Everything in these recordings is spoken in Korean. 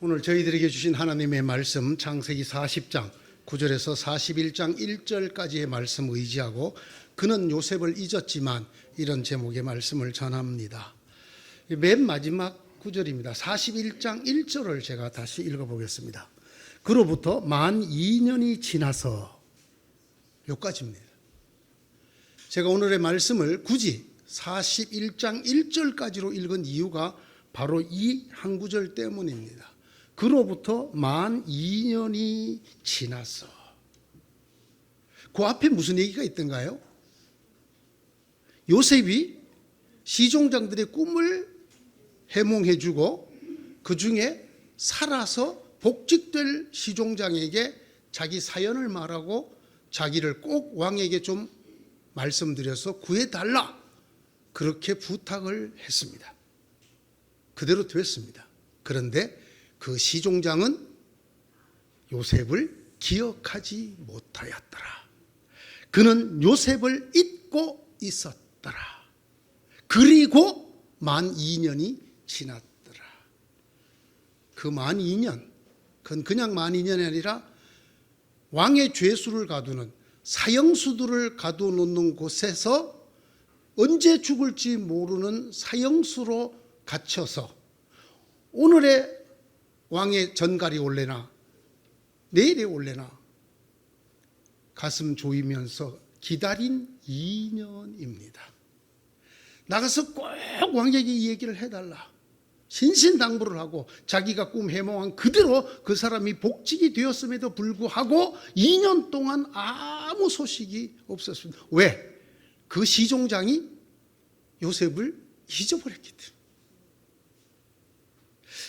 오늘 저희들에게 주신 하나님의 말씀 창세기 40장 9절에서 41장 1절까지의 말씀 의지하고 그는 요셉을 잊었지만 이런 제목의 말씀을 전합니다. 맨 마지막 구절입니다. 41장 1절을 제가 다시 읽어보겠습니다. 그로부터 만 2년이 지나서 여기까지입니다. 제가 오늘의 말씀을 굳이 41장 1절까지로 읽은 이유가 바로 이 한 구절 때문입니다. 그로부터 만 2년이 지나서. 그 앞에 무슨 얘기가 있던가요? 요셉이 시종장들의 꿈을 해몽해주고 그 중에 살아서 복직될 시종장에게 자기 사연을 말하고 자기를 꼭 왕에게 좀 말씀드려서 구해달라, 그렇게 부탁을 했습니다. 그대로 됐습니다. 그런데 그 시종장은 요셉을 기억하지 못하였더라. 그는 요셉을 잊고 있었더라. 그리고 만 2년이 지났더라. 그 만 2년, 그건 그냥 만 2년이 아니라 왕의 죄수를 가두는, 사형수들을 가둬놓는 곳에서 언제 죽을지 모르는 사형수로 갇혀서 오늘의 왕의 전갈이 올래나 내일에 올래나 가슴 조이면서 기다린 2년입니다. 나가서 꼭 왕에게 이 얘기를 해달라, 신신당부를 하고 자기가 꿈 해몽한 그대로 그 사람이 복직이 되었음에도 불구하고 2년 동안 아무 소식이 없었습니다. 왜? 그 시종장이 요셉을 잊어버렸기 때문에.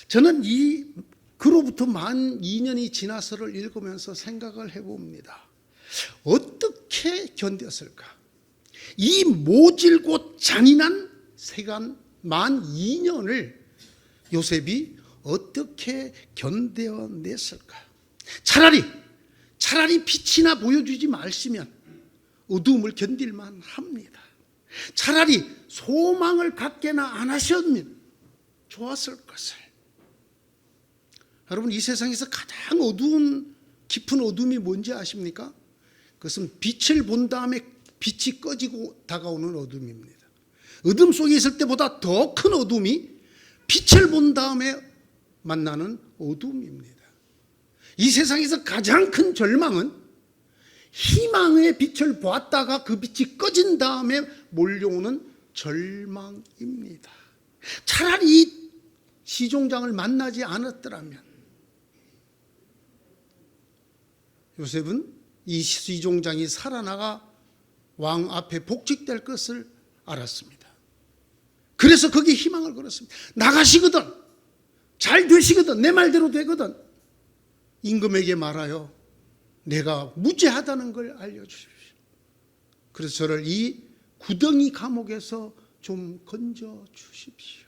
저는 그로부터 만 2년이 지나서를 읽으면서 생각을 해봅니다. 어떻게 견뎠을까? 이 모질고 잔인한 세간 만 2년을 요셉이 어떻게 견뎌냈을까? 차라리 빛이나 보여주지 마시면 어두움을 견딜만 합니다. 차라리 소망을 갖게나 안 하셨으면 좋았을 것을. 여러분, 이 세상에서 가장 어두운, 깊은 어둠이 뭔지 아십니까? 그것은 빛을 본 다음에 빛이 꺼지고 다가오는 어둠입니다. 어둠 속에 있을 때보다 더 큰 어둠이 빛을 본 다음에 만나는 어둠입니다. 이 세상에서 가장 큰 절망은 희망의 빛을 보았다가 그 빛이 꺼진 다음에 몰려오는 절망입니다. 차라리 이 시종장을 만나지 않았더라면 요셉은 이 시종장이 살아나가 왕 앞에 복직될 것을 알았습니다. 그래서 거기에 희망을 걸었습니다. 나가시거든, 잘 되시거든, 내 말대로 되거든, 임금에게 말하여 내가 무죄하다는 걸 알려주십시오. 그래서 저를 이 구덩이 감옥에서 좀 건져 주십시오.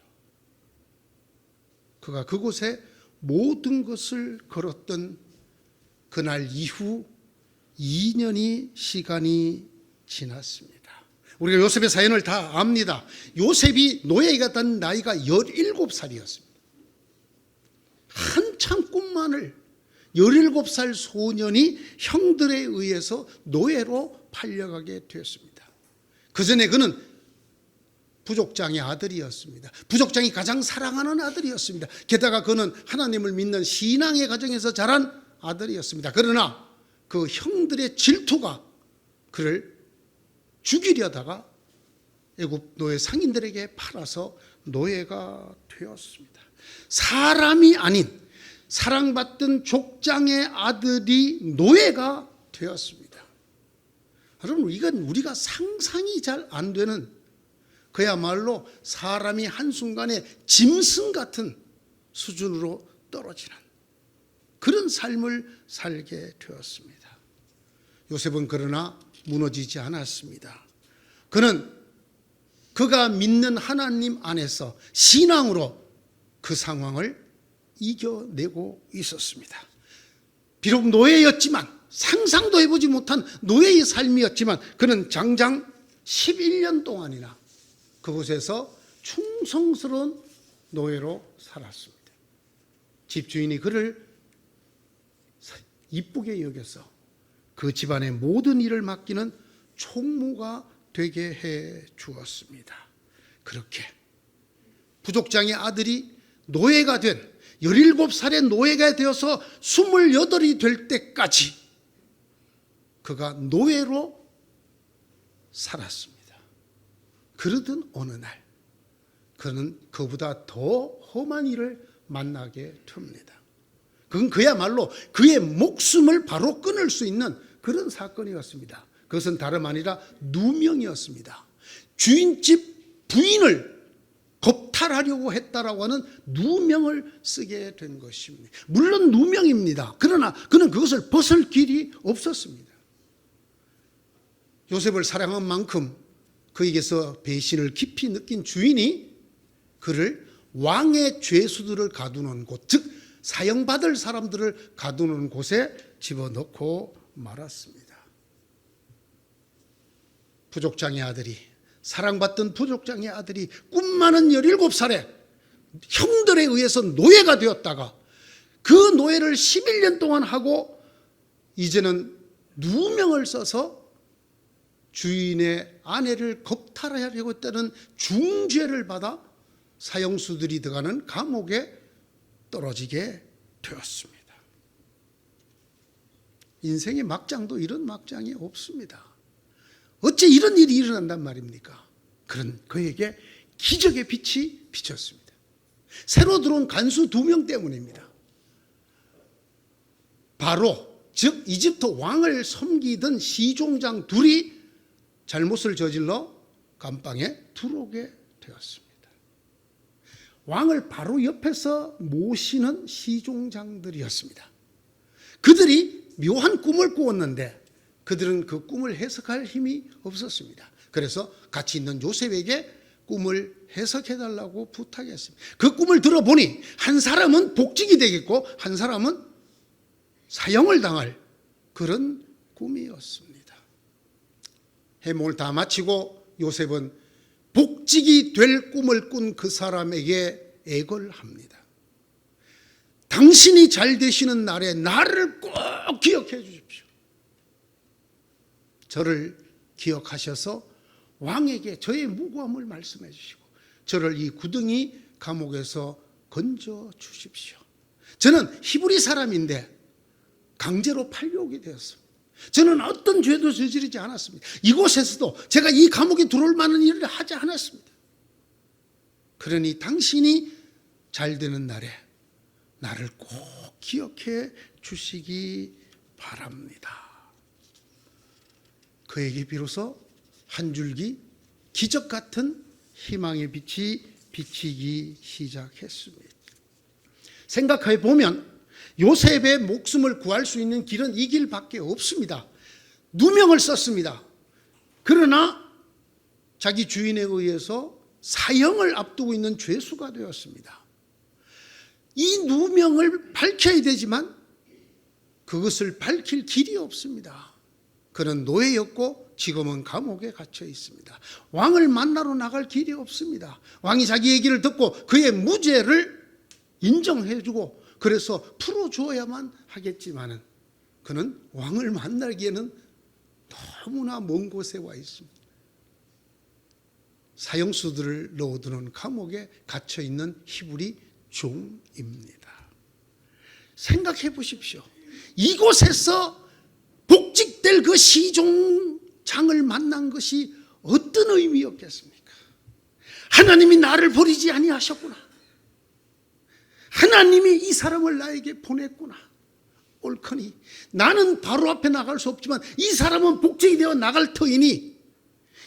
그가 그곳에 모든 것을 걸었던 그날 이후 2년이 시간이 지났습니다. 우리가 요셉의 사연을 다 압니다. 요셉이 노예가 된 나이가 17살이었습니다. 한참 꿈만을 17살 소년이 형들에 의해서 노예로 팔려가게 되었습니다. 그 전에 그는 부족장의 아들이었습니다. 부족장이 가장 사랑하는 아들이었습니다. 게다가 그는 하나님을 믿는 신앙의 가정에서 자란 아들이었습니다. 그러나 그 형들의 질투가 그를 죽이려다가 애굽 노예 상인들에게 팔아서 노예가 되었습니다. 사람이 아닌 사랑받던 족장의 아들이 노예가 되었습니다. 여러분, 이건 우리가 상상이 잘 안 되는, 그야말로 사람이 한순간에 짐승 같은 수준으로 떨어지는 그런 삶을 살게 되었습니다. 요셉은 그러나 무너지지 않았습니다. 그는 그가 믿는 하나님 안에서 신앙으로 그 상황을 이겨내고 있었습니다. 비록 노예였지만, 상상도 해보지 못한 노예의 삶이었지만 그는 장장 11년 동안이나 그곳에서 충성스러운 노예로 살았습니다. 집주인이 그를 이쁘게 여겨서 그 집안의 모든 일을 맡기는 총무가 되게 해 주었습니다. 그렇게 부족장의 아들이 노예가 된 17살의 노예가 되어서 28이 될 때까지 그가 노예로 살았습니다. 그러던 어느 날 그는 그보다 더 험한 일을 만나게 됩니다. 그건 그야말로 그의 목숨을 바로 끊을 수 있는 그런 사건이었습니다. 그것은 다름 아니라 누명이었습니다. 주인집 부인을 겁탈하려고 했다라고 하는 누명을 쓰게 된 것입니다. 물론 누명입니다. 그러나 그는 그것을 벗을 길이 없었습니다. 요셉을 사랑한 만큼 그에게서 배신을 깊이 느낀 주인이 그를 왕의 죄수들을 가두는 곳, 즉 사형받을 사람들을 가두는 곳에 집어넣고 말았습니다. 부족장의 아들이, 사랑받던 부족장의 아들이 꿈 많은 17살에 형들에 의해서 노예가 되었다가 그 노예를 11년 동안 하고 이제는 누명을 써서 주인의 아내를 겁탈하려고 했다는 중죄를 받아 사형수들이 들어가는 감옥에 떨어지게 되었습니다. 인생의 막장도 이런 막장이 없습니다. 어째 이런 일이 일어난단 말입니까? 그런 그에게 기적의 빛이 비쳤습니다. 새로 들어온 간수 2명 때문입니다. 바로 즉 이집트 왕을 섬기던 시종장 둘이 잘못을 저질러 감방에 들어오게 되었습니다. 왕을 바로 옆에서 모시는 시종장들이었습니다. 그들이 묘한 꿈을 꾸었는데 그들은 그 꿈을 해석할 힘이 없었습니다. 그래서 같이 있는 요셉에게 꿈을 해석해달라고 부탁했습니다. 그 꿈을 들어보니 한 사람은 복직이 되겠고 한 사람은 사형을 당할 그런 꿈이었습니다. 해몽을 다 마치고 요셉은 복직이 될 꿈을 꾼 그 사람에게 애걸합니다. 당신이 잘 되시는 날에 나를 꼭 기억해 주십시오. 저를 기억하셔서 왕에게 저의 무고함을 말씀해 주시고 저를 이 구덩이 감옥에서 건져 주십시오. 저는 히브리 사람인데 강제로 팔려오게 되었습니다. 저는 어떤 죄도 저지르지 않았습니다. 이곳에서도 제가 이 감옥에 들어올 만한 일을 하지 않았습니다. 그러니 당신이 잘 되는 날에 나를 꼭 기억해 주시기 바랍니다. 그에게 비로소 한 줄기 기적 같은 희망의 빛이 비치기 시작했습니다. 생각해 보면 요셉의 목숨을 구할 수 있는 길은 이 길밖에 없습니다. 누명을 썼습니다. 그러나 자기 주인에 의해서 사형을 앞두고 있는 죄수가 되었습니다. 이 누명을 밝혀야 되지만 그것을 밝힐 길이 없습니다. 그는 노예였고 지금은 감옥에 갇혀 있습니다. 왕을 만나러 나갈 길이 없습니다. 왕이 자기 얘기를 듣고 그의 무죄를 인정해주고 그래서 풀어주어야만 하겠지만은 그는 왕을 만나기에는 너무나 먼 곳에 와 있습니다. 사형수들을 넣어두는 감옥에 갇혀 있는 히브리 종입니다. 생각해 보십시오. 이곳에서 복직될 그 시종장을 만난 것이 어떤 의미였겠습니까? 하나님이 나를 버리지 아니하셨구나. 하나님이 이 사람을 나에게 보냈구나. 옳거니 나는 바로 앞에 나갈 수 없지만 이 사람은 복직이 되어 나갈 터이니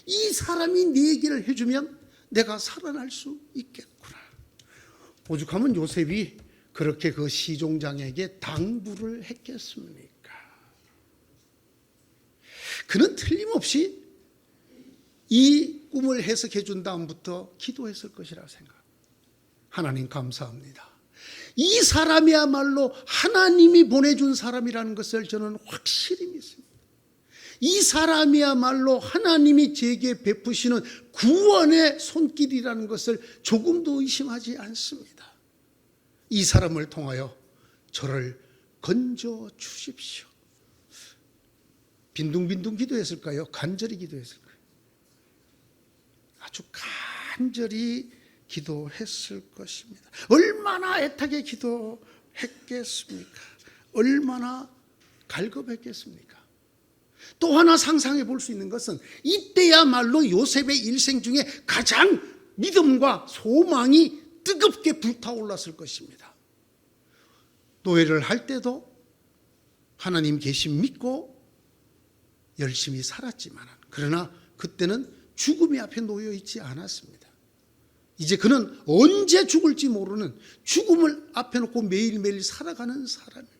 이 사람이 내 얘기를 해주면 내가 살아날 수 있겠구나. 오죽하면 요셉이 그렇게 그 시종장에게 당부를 했겠습니까? 그는 틀림없이 이 꿈을 해석해 준 다음부터 기도했을 것이라 생각합니다. 하나님 감사합니다. 이 사람이야말로 하나님이 보내준 사람이라는 것을 저는 확실히 믿습니다. 이 사람이야말로 하나님이 제게 베푸시는 구원의 손길이라는 것을 조금도 의심하지 않습니다. 이 사람을 통하여 저를 건져 주십시오. 빈둥빈둥 기도했을까요? 간절히 기도했을까요? 아주 간절히 기도했을 것입니다. 얼마나 애타게 기도했겠습니까? 얼마나 갈급했겠습니까? 또 하나 상상해 볼 수 있는 것은 이때야말로 요셉의 일생 중에 가장 믿음과 소망이 뜨겁게 불타올랐을 것입니다. 노예를 할 때도 하나님 계심 믿고 열심히 살았지만, 그러나 그때는 죽음이 앞에 놓여 있지 않았습니다. 이제 그는 언제 죽을지 모르는 죽음을 앞에 놓고 매일매일 살아가는 사람입니다.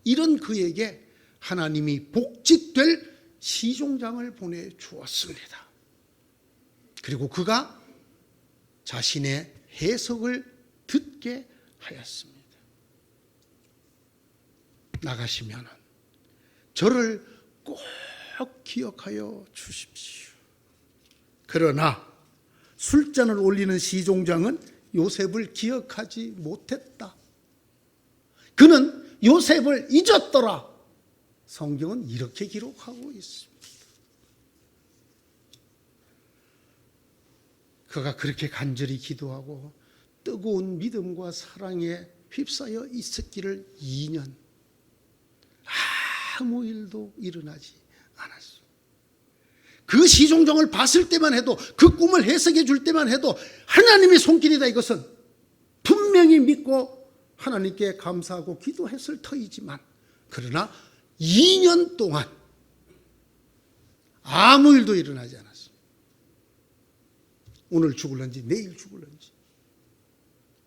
이런 그에게 하나님이 복직될 시종장을 보내주었습니다. 그리고 그가 자신의 해석을 듣게 하였습니다. 나가시면 저를 꼭 기억하여 주십시오. 그러나 술잔을 올리는 시종장은 요셉을 기억하지 못했다. 그는 요셉을 잊었더라. 성경은 이렇게 기록하고 있습니다. 그가 그렇게 간절히 기도하고 뜨거운 믿음과 사랑에 휩싸여 있었기를 2년 아무 일도 일어나지 않았습니다. 그 시종장을 봤을 때만 해도, 그 꿈을 해석해 줄 때만 해도 하나님의 손길이다, 이것은 분명히 믿고 하나님께 감사하고 기도했을 터이지만, 그러나 2년 동안 아무 일도 일어나지 않았습니다. 오늘 죽을런지 내일 죽을런지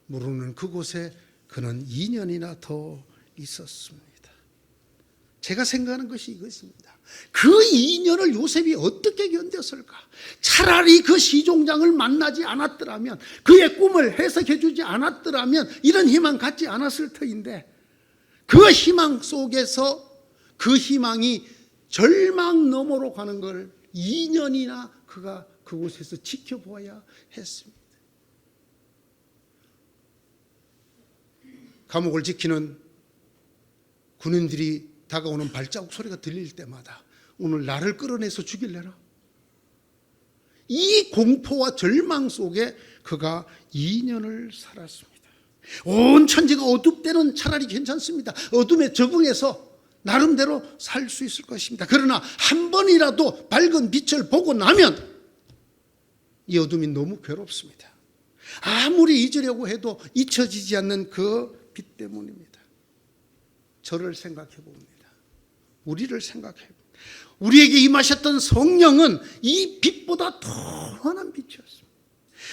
모르는 그곳에 그는 2년이나 더 있었습니다. 제가 생각하는 것이 이것입니다. 그 2년을 요셉이 어떻게 견뎠을까? 차라리 그 시종장을 만나지 않았더라면, 그의 꿈을 해석해 주지 않았더라면 이런 희망 갖지 않았을 터인데, 그 희망 속에서 그 희망이 절망 너머로 가는 걸 2년이나 그가 그곳에서 지켜보아야 했습니다. 감옥을 지키는 군인들이 다가오는 발자국 소리가 들릴 때마다 오늘 나를 끌어내서 죽일래라, 이 공포와 절망 속에 그가 2년을 살았습니다. 온 천지가 어둡대는 차라리 괜찮습니다. 어둠에 적응해서 나름대로 살 수 있을 것입니다. 그러나 한 번이라도 밝은 빛을 보고 나면 이 어둠이 너무 괴롭습니다. 아무리 잊으려고 해도 잊혀지지 않는 그 빛 때문입니다. 저를 생각해 봅니다. 우리를 생각해 봅니다. 우리에게 임하셨던 성령은 이 빛보다 더 환한 빛이었습니다.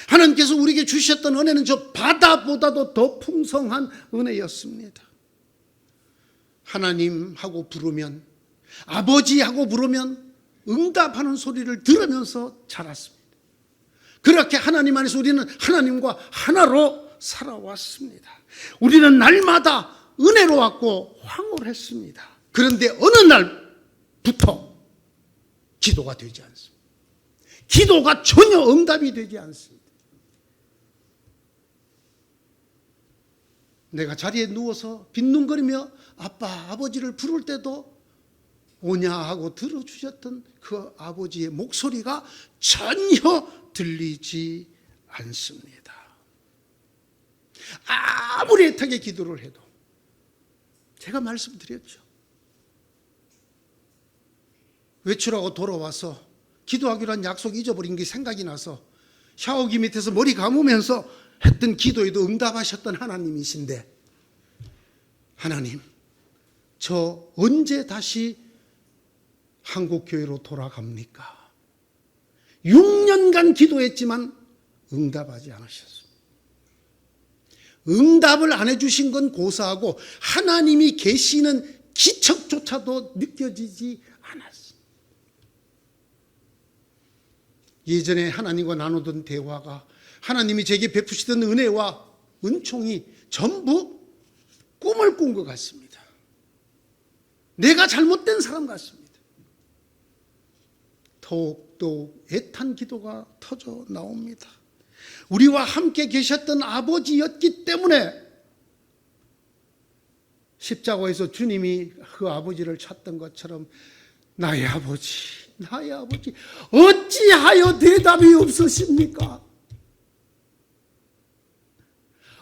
하나님께서 우리에게 주셨던 은혜는 저 바다보다도 더 풍성한 은혜였습니다. 하나님하고 부르면, 아버지하고 부르면 응답하는 소리를 들으면서 자랐습니다. 그렇게 하나님 안에서 우리는 하나님과 하나로 살아왔습니다. 우리는 날마다 은혜로웠고 황홀했습니다. 그런데 어느 날부터 기도가 되지 않습니다. 기도가 전혀 응답이 되지 않습니다. 내가 자리에 누워서 빈둥거리며 아빠, 아버지를 부를 때도 오냐 하고 들어주셨던 그 아버지의 목소리가 전혀 들리지 않습니다. 아무리 애타게 기도를 해도, 제가 말씀드렸죠. 외출하고 돌아와서 기도하기로 한 약속 잊어버린 게 생각이 나서 샤워기 밑에서 머리 감으면서 했던 기도에도 응답하셨던 하나님이신데, 하나님, 저 언제 다시 한국교회로 돌아갑니까? 6년간 기도했지만 응답하지 않으셨습니다. 응답을 안 해주신 건 고사하고 하나님이 계시는 기척조차도 느껴지지 않았습니다. 예전에 하나님과 나누던 대화가, 하나님이 제게 베푸시던 은혜와 은총이 전부 꿈을 꾼 것 같습니다. 내가 잘못된 사람 같습니다. 더욱더욱 애탄 기도가 터져 나옵니다. 우리와 함께 계셨던 아버지였기 때문에 십자가에서 주님이 그 아버지를 찾던 것처럼 나의 아버지, 나의 아버지, 어찌하여 대답이 없으십니까?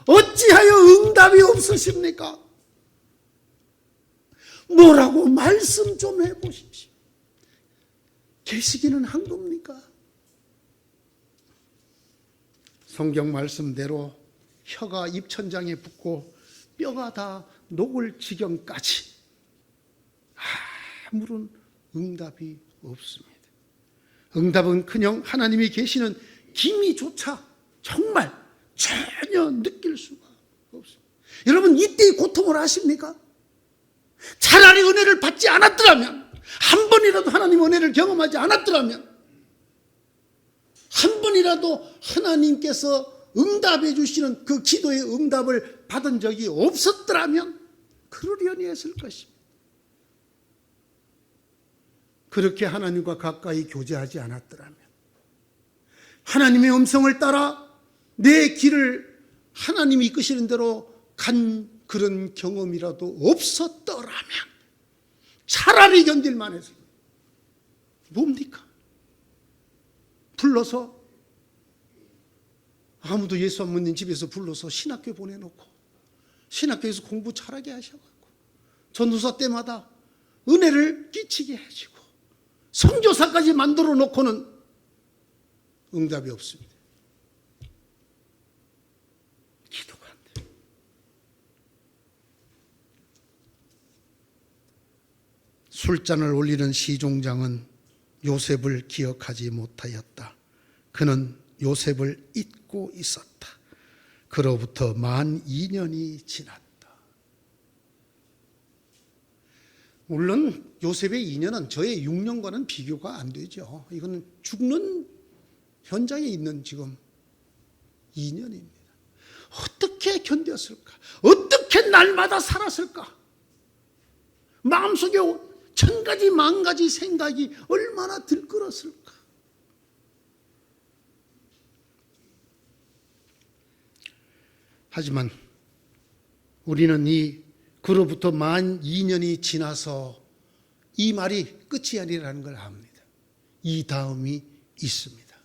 어찌하여 응답이 없으십니까? 뭐라고 말씀 좀 해보십시오. 계시기는 한 겁니까? 성경 말씀대로 혀가 입천장에 붙고 뼈가 다 녹을 지경까지 아무런 응답이 없습니다. 응답은 그냥 하나님이 계시는 기미조차 정말 전혀 느낄 수가 없습니다. 여러분, 이때의 고통을 아십니까? 차라리 은혜를 받지 않았더라면, 한 번이라도 하나님 은혜를 경험하지 않았더라면, 한 번이라도 하나님께서 응답해 주시는 그 기도의 응답을 받은 적이 없었더라면 그러려니 했을 것입니다. 그렇게 하나님과 가까이 교제하지 않았더라면, 하나님의 음성을 따라 내 길을 하나님이 이끄시는 대로 간 그런 경험이라도 없었더라면 차라리 견딜만 했어요. 뭡니까? 불러서, 아무도 예수 안 믿는 집에서 불러서 신학교 보내놓고 신학교에서 공부 잘하게 하셔가지고 전도사 때마다 은혜를 끼치게 해주고 선교사까지 만들어 놓고는 응답이 없습니다. 기도가 안 돼요. 술잔을 올리는 시종장은 요셉을 기억하지 못하였다. 그는 요셉을 잊고 있었다. 그로부터 만 2년이 지났다. 물론 요셉의 2년은 저의 6년과는 비교가 안 되죠. 이거는 죽는 현장에 있는 지금 2년입니다. 어떻게 견뎠을까? 어떻게 날마다 살았을까? 마음속에 1000가지 만가지 생각이 얼마나 들끓었을까? 하지만 우리는 그로부터 만 2년이 지나서 이 말이 끝이 아니라는 걸 압니다. 이 다음이 있습니다.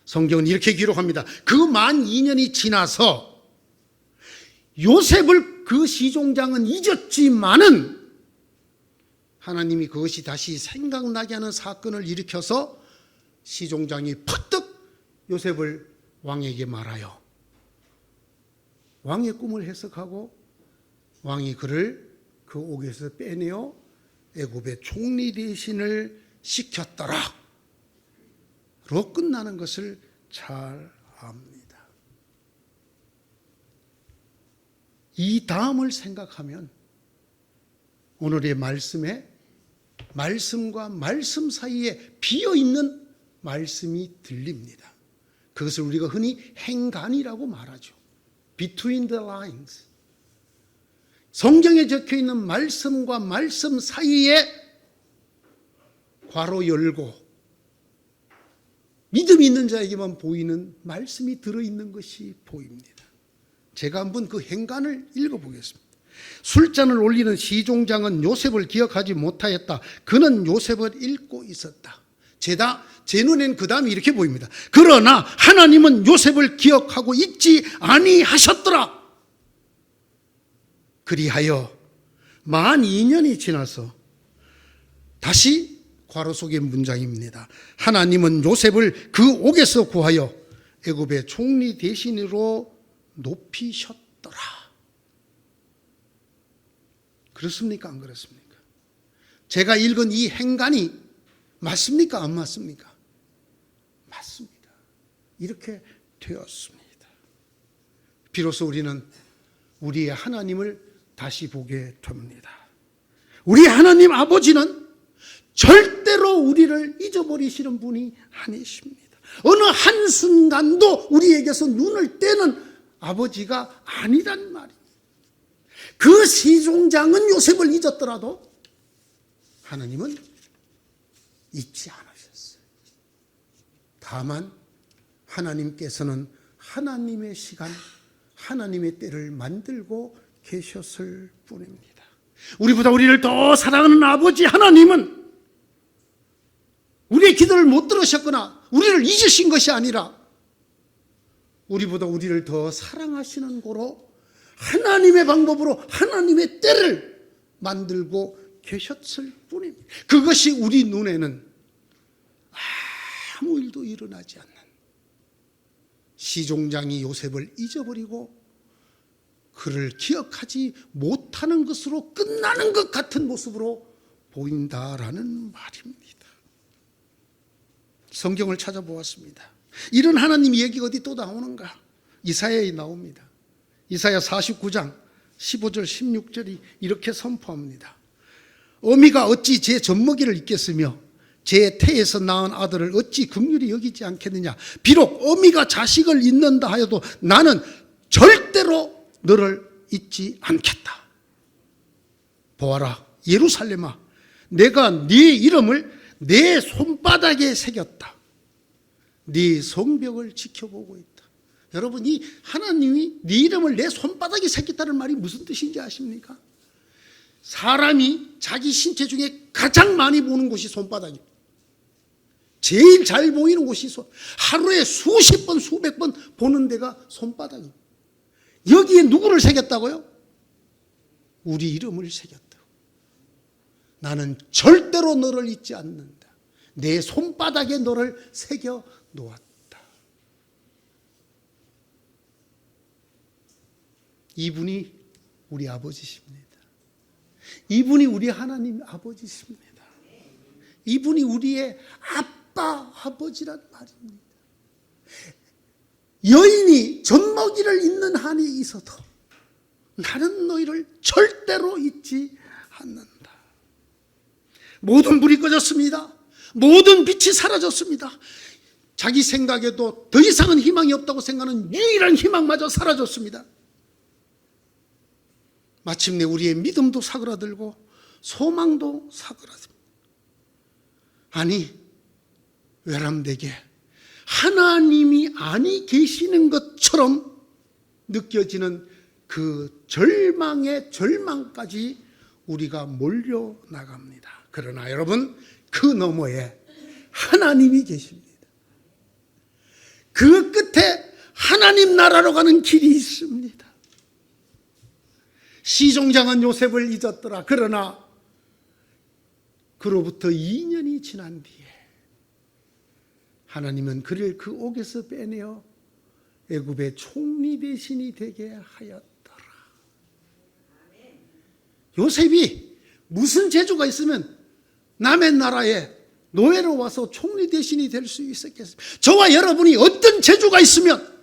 성경은 이렇게 기록합니다. 그 만 2년이 지나서 요셉을 그 시종장은 잊었지만은 하나님이 그것이 다시 생각나게 하는 사건을 일으켜서 시종장이 퍼뜩 요셉을 왕에게 말하여 왕의 꿈을 해석하고 왕이 그를 그 옥에서 빼내어 애굽의 총리 대신을 시켰더라 로 끝나는 것을 잘 압니다. 이 다음을 생각하면 오늘의 말씀과 말씀 사이에 비어있는 말씀이 들립니다. 그것을 우리가 흔히 행간이라고 말하죠. Between the lines. 성경에 적혀있는 말씀과 말씀 사이에 괄호 열고 믿음이 있는 자에게만 보이는 말씀이 들어있는 것이 보입니다. 제가 한번 그 행간을 읽어보겠습니다. 술잔을 올리는 시종장은 요셉을 기억하지 못하였다. 그는 요셉을 잊고 있었다. 제 눈엔 그 다음이 이렇게 보입니다. 그러나 하나님은 요셉을 기억하고 잊지 아니하셨더라. 그리하여 만 2년이 지나서 다시 괄호 속의 문장입니다. 하나님은 요셉을 그 옥에서 구하여 애굽의 총리 대신으로 높이셨더라. 그렇습니까? 안 그렇습니까? 제가 읽은 이 행간이 맞습니까? 안 맞습니까? 맞습니다. 이렇게 되었습니다. 비로소 우리는 우리의 하나님을 다시 보게 됩니다. 우리 하나님 아버지는 절대로 우리를 잊어버리시는 분이 아니십니다. 어느 한순간도 우리에게서 눈을 떼는 아버지가 아니란 말입니다. 그 시종장은 요셉을 잊었더라도 하나님은 잊지 않으셨어요. 다만 하나님께서는 하나님의 시간, 하나님의 때를 만들고 계셨을 뿐입니다. 우리보다 우리를 더 사랑하는 아버지 하나님은 우리의 기도를 못 들으셨거나 우리를 잊으신 것이 아니라 우리보다 우리를 더 사랑하시는 고로 하나님의 방법으로 하나님의 때를 만들고 계셨을 뿐입니다. 그것이 우리 눈에는 아무 일도 일어나지 않는, 시종장이 요셉을 잊어버리고 그를 기억하지 못하는 것으로 끝나는 것 같은 모습으로 보인다라는 말입니다. 성경을 찾아보았습니다. 이런 하나님 얘기가 어디 또 나오는가? 이사야에 나옵니다. 이사야 49장 15절 16절이 이렇게 선포합니다. 어미가 어찌 제 젖먹이를 잊겠으며 제 태에서 낳은 아들을 어찌 긍휼히 여기지 않겠느냐. 비록 어미가 자식을 잊는다 하여도 나는 절대로 너를 잊지 않겠다. 보아라 예루살렘아, 내가 네 이름을 내 손바닥에 새겼다. 네 성벽을 지켜보고 있다. 여러분, 이 하나님이 네 이름을 내 손바닥에 새겼다는 말이 무슨 뜻인지 아십니까? 사람이 자기 신체 중에 가장 많이 보는 곳이 손바닥입니다. 제일 잘 보이는 곳이 하루에 수십 번 수백 번 보는 데가 손바닥입니다. 여기에 누구를 새겼다고요? 우리 이름을 새겼다고. 나는 절대로 너를 잊지 않는다. 내 손바닥에 너를 새겨 놓았다. 이분이 우리 아버지십니다. 이분이 우리 하나님 아버지십니다. 이분이 우리의 아빠 아버지란 말입니다. 여인이 젖먹이를 잊는 한이 있어도 나는 너희를 절대로 잊지 않는다. 모든 불이 꺼졌습니다. 모든 빛이 사라졌습니다. 자기 생각에도 더 이상은 희망이 없다고 생각하는 유일한 희망마저 사라졌습니다. 마침내 우리의 믿음도 사그라들고 소망도 사그라듭니다. 아니, 외람되게 하나님이 아니 계시는 것처럼 느껴지는 그 절망의 절망까지 우리가 몰려나갑니다. 그러나 여러분, 그 너머에 하나님이 계십니다. 그 끝에 하나님 나라로 가는 길이 있습니다. 시종장은 요셉을 잊었더라. 그러나 그로부터 2년이 지난 뒤에 하나님은 그를 그 옥에서 빼내어 애굽의 총리 대신이 되게 하였더라. 요셉이 무슨 재주가 있으면 남의 나라에 노예로 와서 총리 대신이 될 수 있었겠습니까? 저와 여러분이 어떤 재주가 있으면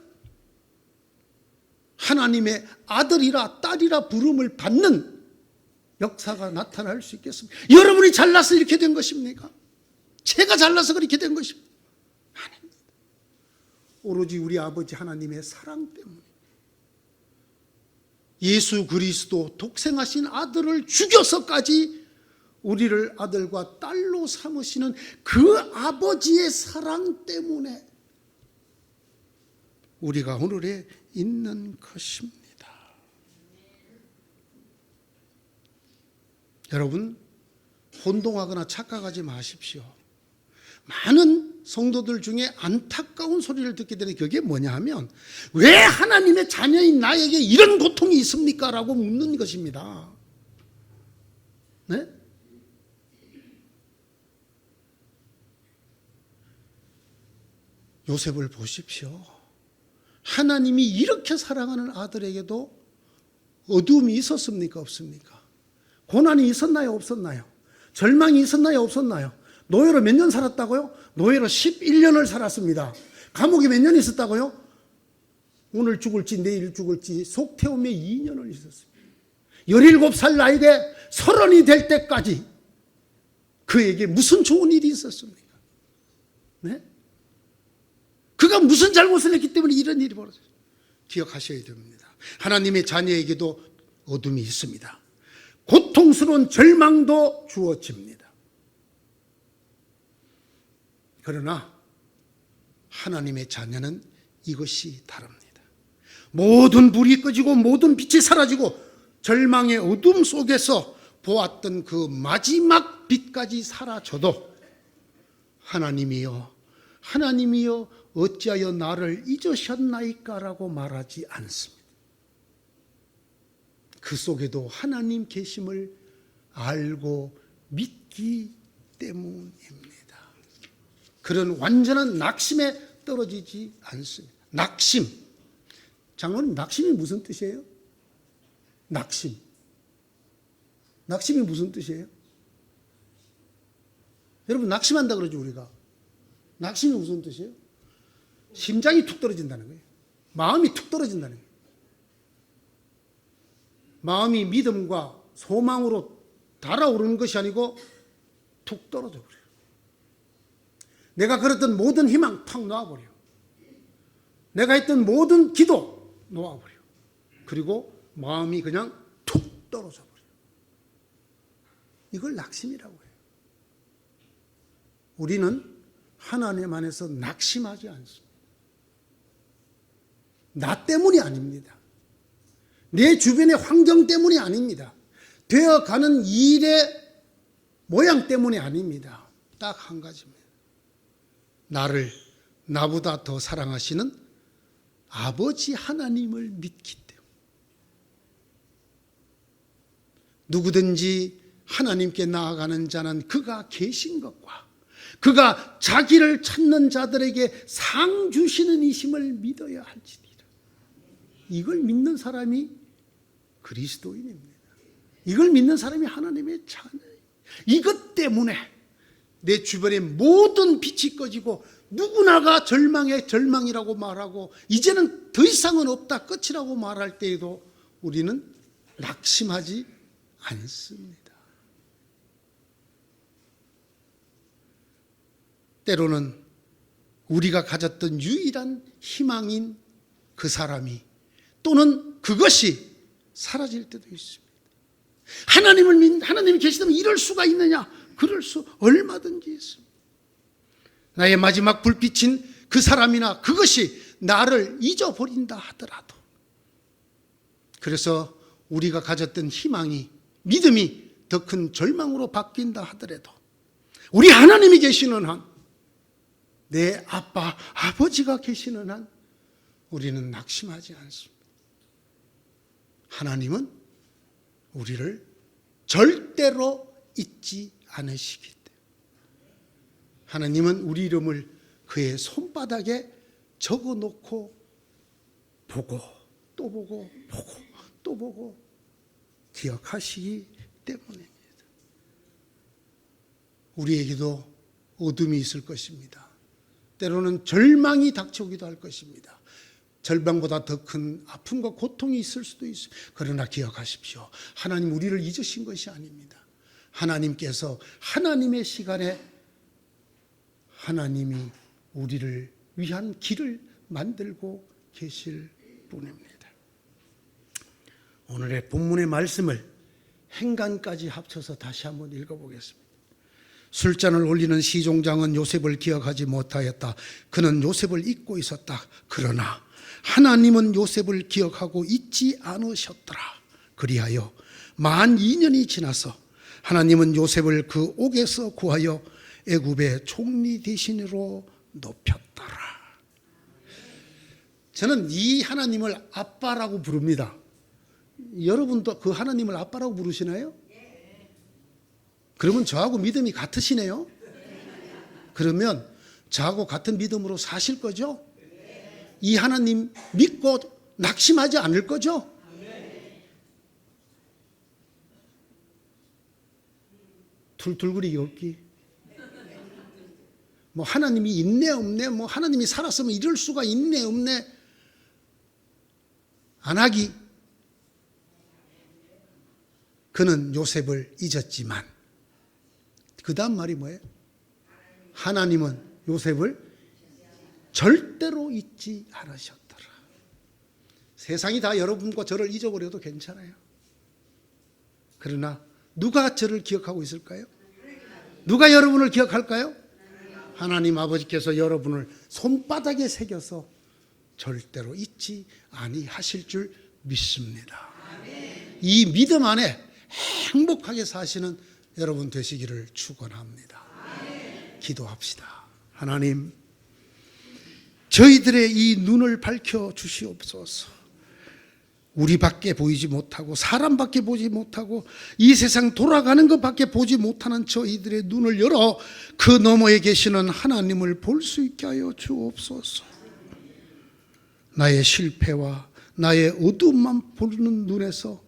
하나님의 아들이라 딸이라 부름을 받는 역사가 나타날 수 있겠습니까? 여러분이 잘나서 이렇게 된 것입니까? 제가 잘나서 그렇게 된 것입니다. 아닙니다. 오로지 우리 아버지 하나님의 사랑 때문에 예수 그리스도 독생하신 아들을 죽여서까지 우리를 아들과 딸로 삼으시는 그 아버지의 사랑 때문에 우리가 오늘에 있는 것입니다. 여러분, 혼동하거나 착각하지 마십시오. 많은 성도들 중에 안타까운 소리를 듣게 되는 그게 뭐냐 하면, 왜 하나님의 자녀인 나에게 이런 고통이 있습니까? 라고 묻는 것입니다. 네? 요셉을 보십시오. 하나님이 이렇게 사랑하는 아들에게도 어두움이 있었습니까? 없습니까? 고난이 있었나요? 없었나요? 절망이 있었나요? 없었나요? 노예로 몇 년 살았다고요? 노예로 11년을 살았습니다. 감옥에 몇 년 있었다고요? 오늘 죽을지 내일 죽을지 속태움에 2년을 있었습니다. 17살 나이에 30이 될 때까지 그에게 무슨 좋은 일이 있었습니까? 네? 그가 무슨 잘못을 했기 때문에 이런 일이 벌어졌어요. 기억하셔야 됩니다. 하나님의 자녀에게도 어둠이 있습니다. 고통스러운 절망도 주어집니다. 그러나 하나님의 자녀는 이것이 다릅니다. 모든 불이 꺼지고 모든 빛이 사라지고 절망의 어둠 속에서 보았던 그 마지막 빛까지 사라져도 하나님이여 어찌하여 나를 잊으셨나이까라고 말하지 않습니다. 그 속에도 하나님 계심을 알고 믿기 때문입니다. 그런 완전한 낙심에 떨어지지 않습니다. 낙심. 장로님, 낙심이 무슨 뜻이에요? 낙심. 낙심이 무슨 뜻이에요? 여러분, 낙심한다 그러죠, 우리가. 낙심이 무슨 뜻이에요? 심장이 툭 떨어진다는 거예요. 마음이 툭 떨어진다는 거예요. 마음이 믿음과 소망으로 달아오르는 것이 아니고 툭 떨어져 버려요. 내가 걸었던 모든 희망 탁 놓아버려요. 내가 했던 모든 기도 놓아버려요. 그리고 마음이 그냥 툭 떨어져 버려요. 이걸 낙심이라고 해요. 우리는 하나님 안에서 낙심하지 않습니다. 나 때문이 아닙니다. 내 주변의 환경 때문이 아닙니다. 되어가는 일의 모양 때문이 아닙니다. 딱 한 가지입니다. 나를 나보다 더 사랑하시는 아버지 하나님을 믿기 때문에. 누구든지 하나님께 나아가는 자는 그가 계신 것과 그가 자기를 찾는 자들에게 상 주시는 이심을 믿어야 할지니라. 이걸 믿는 사람이 그리스도인입니다. 이걸 믿는 사람이 하나님의 자녀예요. 이것 때문에 내 주변의 모든 빛이 꺼지고 누구나가 절망이라고 말하고 이제는 더 이상은 없다, 끝이라고 말할 때에도 우리는 낙심하지 않습니다. 때로는 우리가 가졌던 유일한 희망인 그 사람이 또는 그것이 사라질 때도 있습니다. 하나님이 계시다면 이럴 수가 있느냐? 그럴 수 얼마든지 있습니다. 나의 마지막 불빛인 그 사람이나 그것이 나를 잊어버린다 하더라도, 그래서 우리가 가졌던 희망이, 믿음이 더 큰 절망으로 바뀐다 하더라도 우리 하나님이 계시는 한, 내 아빠, 아버지가 계시는 한 우리는 낙심하지 않습니다. 하나님은 우리를 절대로 잊지 않으시기 때문에 하나님은 우리 이름을 그의 손바닥에 적어놓고 보고 또 보고 보고 또 보고 기억하시기 때문입니다. 우리에게도 어둠이 있을 것입니다. 때로는 절망이 닥쳐오기도 할 것입니다. 절망보다 더 큰 아픔과 고통이 있을 수도 있습니다. 그러나 기억하십시오. 하나님 우리를 잊으신 것이 아닙니다. 하나님께서 하나님의 시간에 하나님이 우리를 위한 길을 만들고 계실 뿐입니다. 오늘의 본문의 말씀을 행간까지 합쳐서 다시 한번 읽어보겠습니다. 술잔을 올리는 시종장은 요셉을 기억하지 못하였다. 그는 요셉을 잊고 있었다. 그러나 하나님은 요셉을 기억하고 잊지 않으셨더라. 그리하여 만 2년이 지나서 하나님은 요셉을 그 옥에서 구하여 애굽의 총리 대신으로 높였더라. 저는 이 하나님을 아빠라고 부릅니다. 여러분도 그 하나님을 아빠라고 부르시나요? 그러면 저하고 믿음이 같으시네요. 그러면 저하고 같은 믿음으로 사실 거죠? 이 하나님 믿고 낙심하지 않을 거죠? 툴툴거리기 없기. 뭐 하나님이 있네 없네, 뭐 하나님이 살았으면 이럴 수가 있네 없네 안 하기. 그는 요셉을 잊었지만 그 다음 말이 뭐예요? 하나님은 요셉을 절대로 잊지 않으셨더라. 세상이 다 여러분과 저를 잊어버려도 괜찮아요. 그러나 누가 저를 기억하고 있을까요? 누가 여러분을 기억할까요? 하나님 아버지께서 여러분을 손바닥에 새겨서 절대로 잊지 아니하실 줄 믿습니다. 이 믿음 안에 행복하게 사시는 여러분 되시기를 축원합니다. 기도합시다. 하나님, 저희들의 이 눈을 밝혀 주시옵소서. 우리밖에 보이지 못하고 사람밖에 보지 못하고 이 세상 돌아가는 것밖에 보지 못하는 저희들의 눈을 열어 그 너머에 계시는 하나님을 볼 수 있게 하여 주옵소서. 나의 실패와 나의 어두움만 보는 눈에서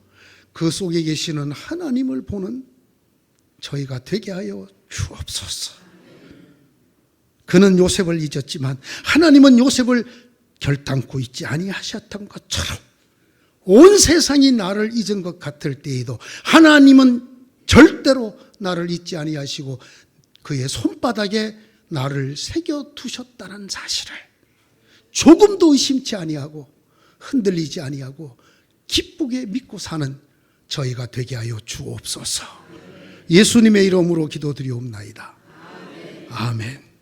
그 속에 계시는 하나님을 보는 저희가 되게 하여 주옵소서. 그는 요셉을 잊었지만 하나님은 요셉을 결단코 잊지 아니하셨던 것처럼 온 세상이 나를 잊은 것 같을 때에도 하나님은 절대로 나를 잊지 아니하시고 그의 손바닥에 나를 새겨두셨다는 사실을 조금도 의심치 아니하고 흔들리지 아니하고 기쁘게 믿고 사는 저희가 되게 하여 주옵소서. 예수님의 이름으로 기도드리옵나이다. 아멘.